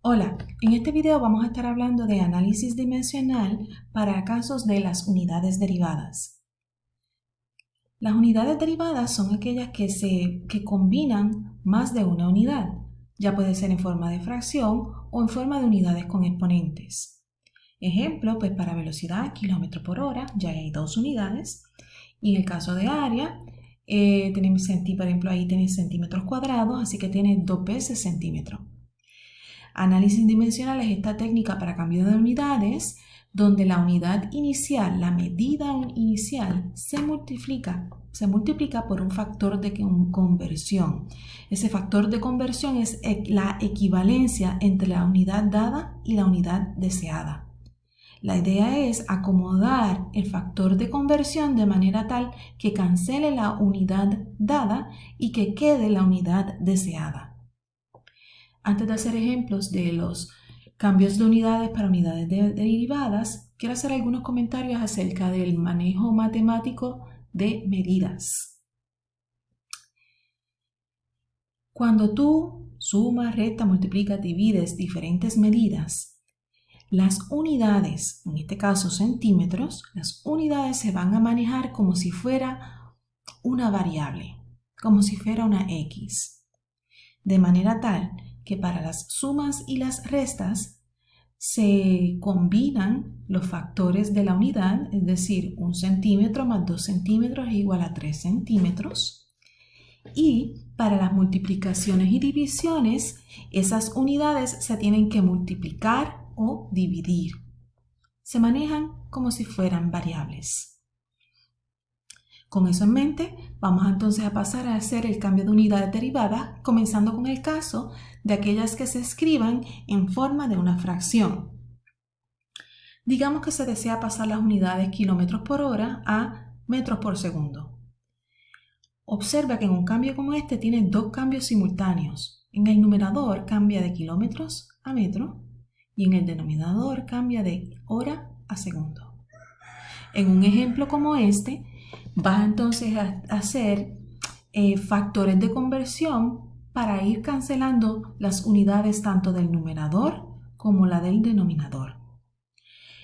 Hola, en este video vamos a estar hablando de análisis dimensional para casos de las unidades derivadas. Las unidades derivadas son aquellas que combinan más de una unidad, ya puede ser en forma de fracción o en forma de unidades con exponentes. Ejemplo, pues para velocidad, kilómetro por hora, ya hay dos unidades. Y en el caso de área, tenemos, por ejemplo, ahí tienes centímetros cuadrados, así que tienes 2 veces centímetro. Análisis dimensional es esta técnica para cambio de unidades donde la unidad inicial, la medida inicial, se multiplica por un factor de conversión. Ese factor de conversión es la equivalencia entre la unidad dada y la unidad deseada. La idea es acomodar el factor de conversión de manera tal que cancele la unidad dada y que quede la unidad deseada. Antes de hacer ejemplos de los cambios de unidades para unidades derivadas, quiero hacer algunos comentarios acerca del manejo matemático de medidas. Cuando tú sumas, restas, multiplicas, divides diferentes medidas, las unidades, en este caso centímetros, las unidades se van a manejar como si fuera una variable, como si fuera una X, de manera tal que para las sumas y las restas se combinan los factores de la unidad, es decir, 1 centímetro más 2 centímetros es igual a 3 centímetros. Y para las multiplicaciones y divisiones, esas unidades se tienen que multiplicar o dividir. Se manejan como si fueran variables. Con eso en mente, vamos entonces a pasar a hacer el cambio de unidades derivadas, comenzando con el caso de aquellas que se escriban en forma de una fracción. Digamos que se desea pasar las unidades kilómetros por hora a metros por segundo. Observa que en un cambio como este tiene dos cambios simultáneos. En el numerador cambia de kilómetros a metro y en el denominador cambia de hora a segundo. En un ejemplo como este, vas entonces a hacer factores de conversión para ir cancelando las unidades tanto del numerador como la del denominador.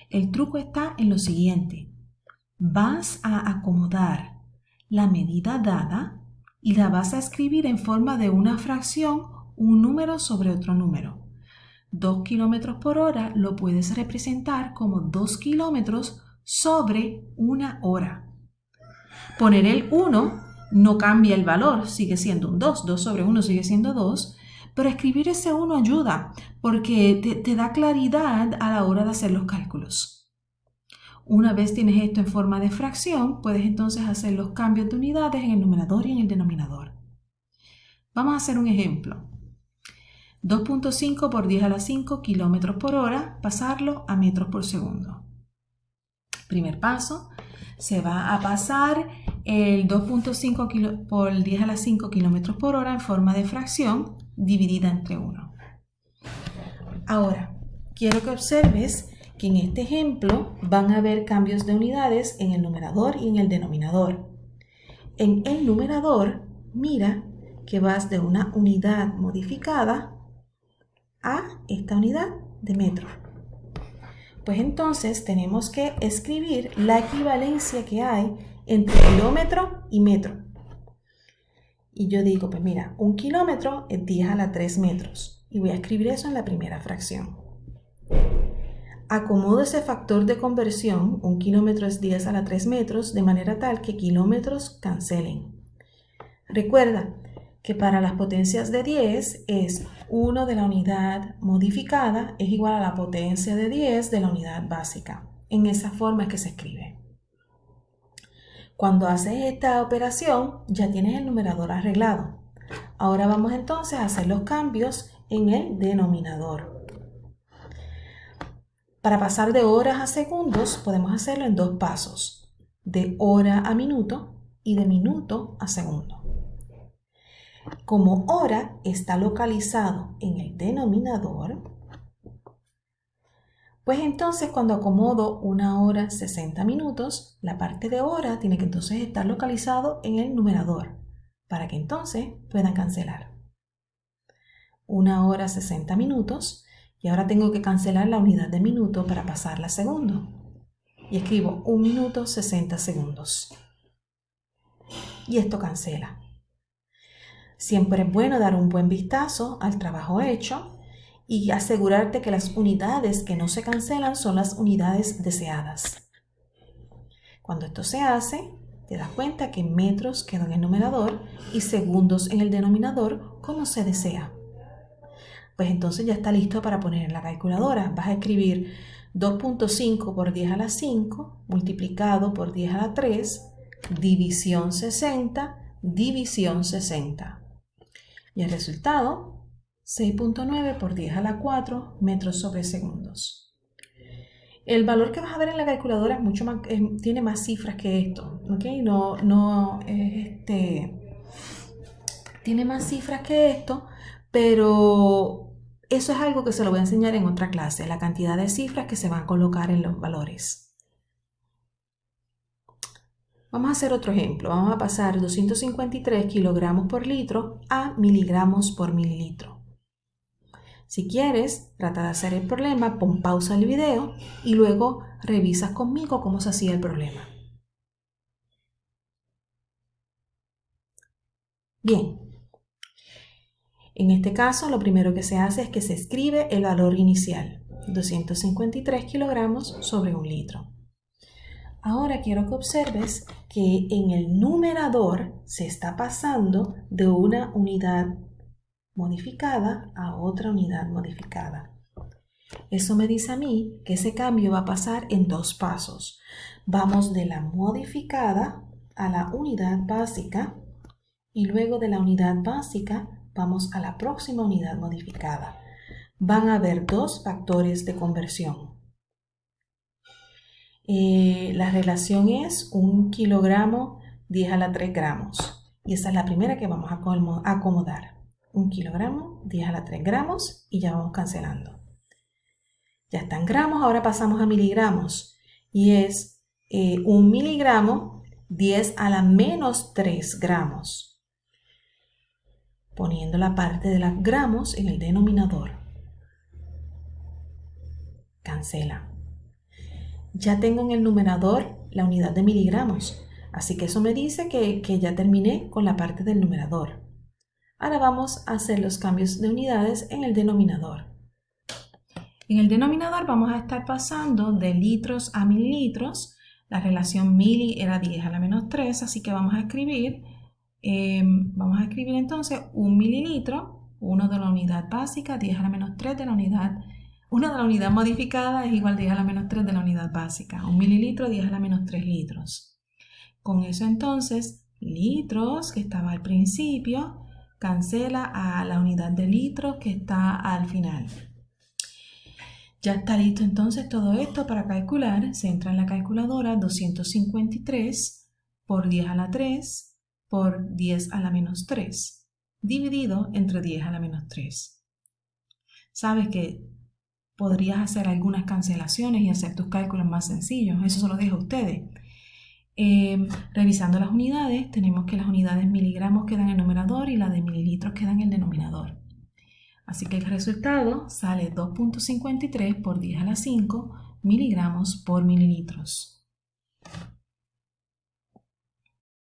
El truco está en lo siguiente. Vas a acomodar la medida dada y la vas a escribir en forma de una fracción, un número sobre otro número. 2 kilómetros por hora lo puedes representar como 2 kilómetros sobre una hora. Poner el 1 no cambia el valor, sigue siendo un 2, 2 sobre 1 sigue siendo 2, pero escribir ese 1 ayuda porque te da claridad a la hora de hacer los cálculos. Una vez tienes esto en forma de fracción, puedes entonces hacer los cambios de unidades en el numerador y en el denominador. Vamos a hacer un ejemplo. 2.5 por 10 a la 5 kilómetros por hora, pasarlo a metros por segundo. Primer paso, se va a pasar el 2.5 por 10 a la 5 kilómetros por hora en forma de fracción dividida entre 1. Ahora, quiero que observes que en este ejemplo van a haber cambios de unidades en el numerador y en el denominador. En el numerador, mira que vas de una unidad modificada a esta unidad de metro. Pues entonces tenemos que escribir la equivalencia que hay entre kilómetro y metro. Y yo digo, pues mira, 1 kilómetro es 10 a la 3 metros. Y voy a escribir eso en la primera fracción. Acomodo ese factor de conversión, 1 kilómetro es 10 a la 3 metros, de manera tal que kilómetros cancelen. Recuerda que para las potencias de 10 es 1 de la unidad modificada es igual a la potencia de 10 de la unidad básica. En esa forma es que se escribe. Cuando haces esta operación ya tienes el numerador arreglado. Ahora vamos entonces a hacer los cambios en el denominador. Para pasar de horas a segundos podemos hacerlo en dos pasos, de hora a minuto y de minuto a segundo. Como hora está localizado en el denominador, pues entonces cuando acomodo 1 hora 60 minutos, la parte de hora tiene que entonces estar localizado en el numerador, para que entonces puedan cancelar. 1 hora 60 minutos Y ahora tengo que cancelar la unidad de minuto para pasarla a segundo. Y escribo 1 minuto 60 segundos. Y esto cancela. Siempre es bueno dar un buen vistazo al trabajo hecho y asegurarte que las unidades que no se cancelan son las unidades deseadas. Cuando esto se hace, te das cuenta que metros quedan en el numerador y segundos en el denominador como se desea. Pues entonces ya está listo para poner en la calculadora. Vas a escribir 2.5 por 10 a la 5 multiplicado por 10 a la 3, división 60, división 60. Y el resultado, 6.9 por 10 a la 4 metros sobre segundos. El valor que vas a ver en la calculadora es mucho más, tiene más cifras que esto, ¿ok? Tiene más cifras que esto, pero eso es algo que se lo voy a enseñar en otra clase, la cantidad de cifras que se van a colocar en los valores. Vamos a hacer otro ejemplo. Vamos a pasar 253 kilogramos por litro a miligramos por mililitro. Si quieres, trata de hacer el problema, pon pausa al video y luego revisas conmigo cómo se hacía el problema. Bien. En este caso, lo primero que se hace es que se escribe el valor inicial, 253 kilogramos sobre 1 litro. Ahora quiero que observes que en el numerador se está pasando de una unidad modificada a otra unidad modificada. Eso me dice a mí que ese cambio va a pasar en 2 pasos. Vamos de la modificada a la unidad básica y luego de la unidad básica vamos a la próxima unidad modificada. Van a haber 2 factores de conversión. La relación es 1 kilogramo 10 a la 3 gramos. Y esa es la primera que vamos a acomodar. 1 kilogramo 10 a la 3 gramos y ya vamos cancelando. Ya están gramos, ahora pasamos a miligramos. Y es 1 miligramo 10 a la menos 3 gramos. Poniendo la parte de los gramos en el denominador. Cancela. Ya tengo en el numerador la unidad de miligramos, así que eso me dice que ya terminé con la parte del numerador. Ahora vamos a hacer los cambios de unidades en el denominador. En el denominador vamos a estar pasando de litros a mililitros. La relación mili era 10 a la menos 3, así que vamos a escribir entonces 1 mililitro, 1 de la unidad básica, 10 a la menos 3 de la unidad 1 de la unidad modificada es igual a 10 a la menos 3 de la unidad básica. 1 mililitro, 10 a la menos 3 litros. Con eso entonces, litros, que estaba al principio, cancela a la unidad de litros que está al final. Ya está listo entonces todo esto para calcular. Se entra en la calculadora 253 por 10 a la 3 por 10 a la menos 3, dividido entre 10 a la menos 3. Sabes que podrías hacer algunas cancelaciones y hacer tus cálculos más sencillos. Eso se lo dejo a ustedes. Revisando las unidades, tenemos que las unidades miligramos quedan en el numerador y las de mililitros quedan en el denominador. Así que el resultado sale 2.53 por 10 a la 5 miligramos por mililitros.